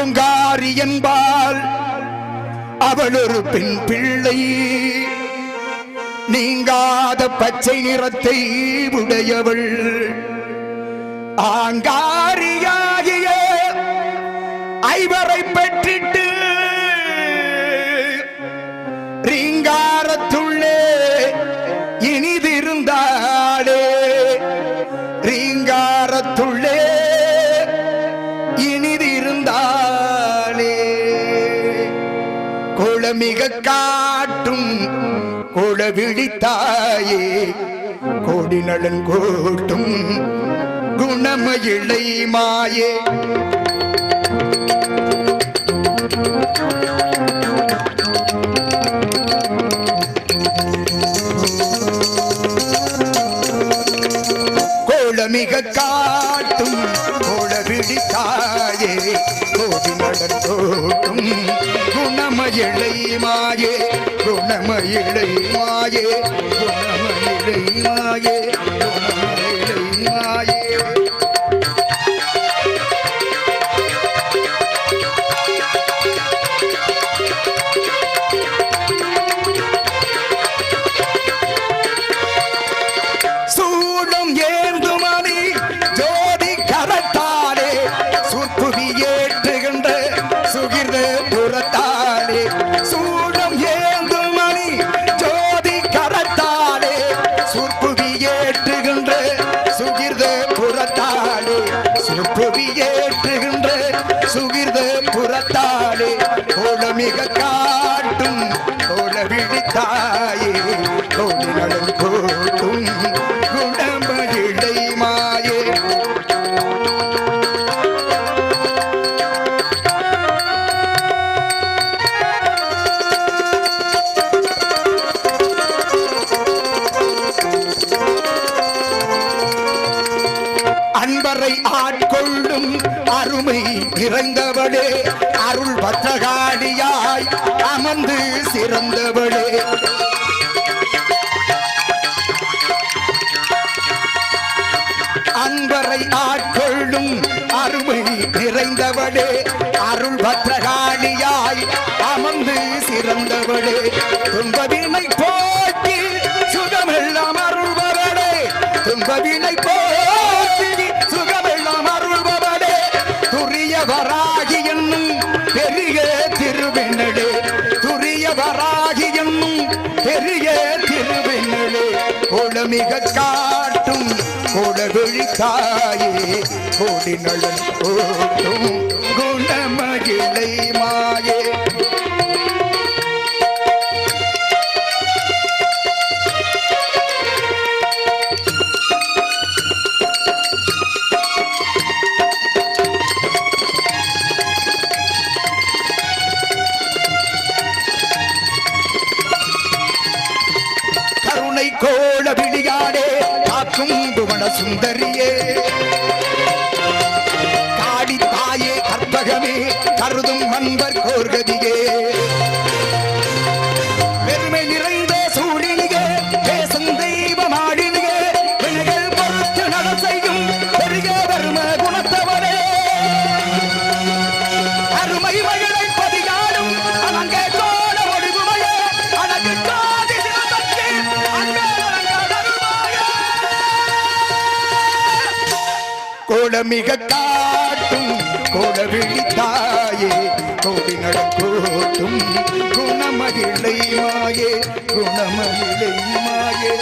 ஓங்காரி என்பாள் அவள் ஒரு பெண் பிள்ளை நீங்காத பச்சை நிறத்தை உடையவள் ஆங்காரியாகிய ஐவரை பெற்றிட்டு ரீங்காரத்துள்ளே இனிதிருந்தாளே ரீங்காரத்துள்ளே இனிதிருந்தாளே கோளமிக காட்டும் கோளவிழித்தாயே கோடி நலன் கோட்டும் குணமயிலை மாயே கோளமிக காட்டும் கோளவிழித்தாயே கோடி நலன் கோட்டும் குணமயிலை மாயே குணமயிலை மாயே குணமயிலை மாயே குணமயிலை மாயே சூடம் ஏந்துமணி ஜோதி கரத்தாலே சுற்புவி ஏற்றுகின்ற சுகிர்த புறத்தாலே சூடம் ஏந்துமணி ஜோதி கரத்தாலே சுற்புவி ஏற்றுகின்ற சுகிர்த புறத்தாலே சுற்புவி ஏற்றுகின்ற சுகிர்த புறத்தாலே கோளமிக காட்டும் கோளவிழித்தாயே கோடி நலன் கோட்டும் குணமயிலை மாயே அன்பரை ஆட்கொள்ளும் அருமை நிறைந்தவளே அருள் பத்திரகாளியாய் அமர்ந்து சிறந்தவளே அன்பரை ஆட்கொள்ளும் அருமை நிறைந்தவளே அருள் பத்திரகாளியாய் அமர்ந்து சிறந்தவளே துன்பவினை போக்கி சுகமெல்லாம் அருள்பவளே துன்பவினை போக்கி சுகமெல்லாம் அருள்பவளே துரியவராகி என்னும் பெரிய திருவெண்ணலே துரியவராகி என்னும் பெரிய திருவெண்ணலே கோளமிக காட்டும் கோளவிழித்தாயே கோடி நலன் கோட்டும் குணமயிலை மாயே கருணை கோள விழியாடே காக்கும் புவன சுந்தரியே காடி தாயே கற்பகமே கருதும் மன்பர் கோர்கதியே பெருமை நிறைந்த சூழினியே பேசும் தெய்வமாடினியே வினைகள் பொறுத்து நட செய்யும் பெரிய தர்ம குணத்தவரே அருமை மகளை பதிகாடும் அங்கே கோல ஒளிவுமையே அழகு காதி சிவசக்தி அங்கே கோளமிக காட்டும் கோளவிழித்தாயே கோடி நடக்கோட்டும் குணமயிலை மாயே குணமயிலை மாயே